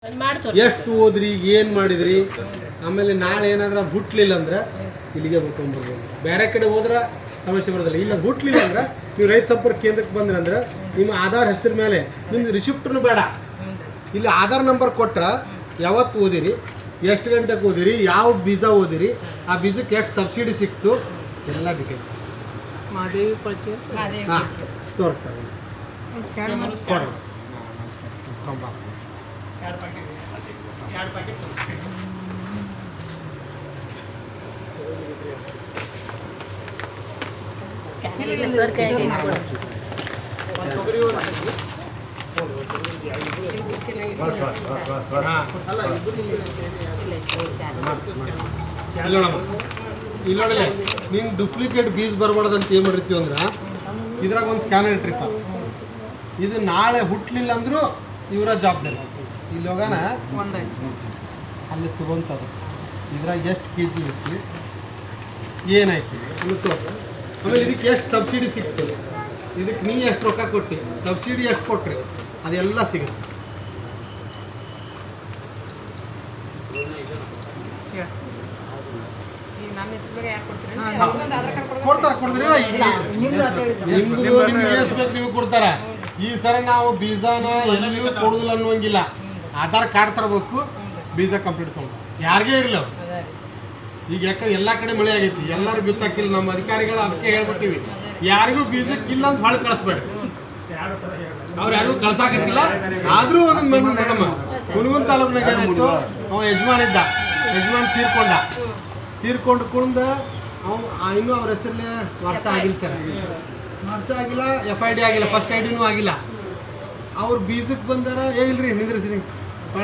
ಎಷ್ಟು ಓದ್ರಿ ಏನು ಮಾಡಿದ್ರಿ ಆಮೇಲೆ ನಾಳೆ ಏನಾದ್ರೂ ಅದು ಹುಟ್ಟಲಿಲ್ಲ ಅಂದ್ರೆ ಇಲ್ಲಿಗೆ ಬರ್ಕೊಂಡ್ಬರ್ಬೋದು. ಬೇರೆ ಕಡೆ ಹೋದ್ರೆ ಸಮಸ್ಯೆ ಬರೋದಿಲ್ಲ. ಇಲ್ಲ ಹುಟ್ಟಲಿಲ್ಲ ಅಂದ್ರೆ ನೀವು ರೈತ ಸಂಪರ್ಕ ಕೇಂದ್ರಕ್ಕೆ ಬಂದ್ರಿ ಅಂದ್ರೆ ನಿಮ್ಮ ಆಧಾರ್ ಹೆಸರು ಮೇಲೆ ನಿಮ್ದು ರಿಸಿಪ್ಟನ್ನು ಬೇಡ, ಇಲ್ಲಿ ಆಧಾರ್ ನಂಬರ್ ಕೊಟ್ರೆ ಯಾವತ್ತು ಓದಿರಿ, ಎಷ್ಟು ಗಂಟೆಗೆ ಓದಿರಿ, ಯಾವ ಬೀಜ ಓದಿರಿ, ಆ ಬೀಜಕ್ಕೆ ಎಷ್ಟು ಸಬ್ಸಿಡಿ ಸಿಕ್ತು ಎಲ್ಲ ಡೀಟೇಲ್ಸ್ ಹಾಂ ತೋರಿಸ್ತಾರೆ. ಕೊಡೋಣ ಸರ್ ಕೈಗೆ ಇಲ್ಲೋಡಲ್ಲ ನೀನು ಡೂಪ್ಲಿಕೇಟ್ ಬೀಜ ಬರಬಾರ್ದು ಅಂತ ಏನು ಮಾಡಿರ್ತೀವಿ ಅಂದ್ರೆ ಇದ್ರಾಗ ಒಂದು ಸ್ಕ್ಯಾನರ್ ಇಟ್ಟಿರ್ತಾವೆ. ಇದು ನಾಳೆ ಹುಟ್ಟಲಿಲ್ಲ ಅಂದರೂ ಇವರ ಜವಾಬ್ದಾರಿ. ಇಲ್ಲಿ ಹೋಗೋಣ ಅಲ್ಲಿ ತಗೊಂತದ ಇದ್ರಾಗ ಎಷ್ಟು ಕೆ ಜಿ ಐತಿ ಏನಾಯ್ತು ಅನ್ನಿತ್ತು. ಆಮೇಲೆ ಇದಕ್ಕೆ ಎಷ್ಟು ಸಬ್ಸಿಡಿ ಸಿಕ್ತು, ಇದಕ್ಕೆ ನೀ ಎಷ್ಟು ರೊಕ್ಕ ಕೊಟ್ಟು ಸಬ್ಸಿಡಿ ಎಷ್ಟು ಕೊಟ್ರಿ ಅದೆಲ್ಲ ಸಿಗುತ್ತೆ. ಕೊಡ್ತಾರ ನಿಮ್ದು ನಿಮ್ಗೆ ಎಷ್ಟು ಬೇಕು ನೀವು ಕೊಡ್ತಾರ. ಈ ಸರ ನಾವು ಬೀಜನ ಎಲ್ಲೂ ಕೊಡುದಿಲ್ಲ ಅನ್ನುವಂಗಿಲ್ಲ. ಆಧಾರ್ ಕಾರ್ಡ್ ತರಬೇಕು, ಬೀಜ ಕಂಪ್ಲೀಟ್ ತೊಗೊಂಡು ಯಾರಿಗೇ ಇರಲಿ ಅವ್ರು. ಈಗ ಯಾಕಂದ್ರೆ ಎಲ್ಲ ಕಡೆ ಮಳೆ ಆಗೈತಿ, ಎಲ್ಲರೂ ಬಿತ್ತಾಕಿಲ್ಲ. ನಮ್ಮ ಅಧಿಕಾರಿಗಳು ಅದಕ್ಕೆ ಹೇಳ್ಬಿಟ್ಟಿವಿ, ಯಾರಿಗೂ ಬೀಜಕ್ಕಿಲ್ಲ ಅಂತ ಹೊಳೆ ಕಳಿಸ್ಬೇಡಿ. ಅವ್ರು ಯಾರಿಗೂ ಕಳ್ಸಾಕತ್ತಿಲ್ಲ. ಆದರೂ ಒಂದೊಂದು ಮೇಡಮ್ ಹುನಗುಂದ ತಾಲೂಕಿನಾಗ ಏನಾಯ್ತು, ಅವ ಯಜಮಾನ್ ತೀರ್ಕೊಂಡು ಕುಂದ ಅವ್ ಇನ್ನೂ ಅವ್ರ ಹೆಸರಲ್ಲೇ ವರ್ಷ ಆಗಿಲ್ಲ ಸರ್, ವರ್ಷ ಆಗಿಲ್ಲ, FID ಆಗಿಲ್ಲ, ಫಸ್ಟ್ ID ಆಗಿಲ್ಲ. ಅವ್ರು ಬೀಜಕ್ಕೆ ಬಂದಾರ ಇಲ್ರಿ ನಿಂದ್ರಿಸ್ರಿ ಭಾಳ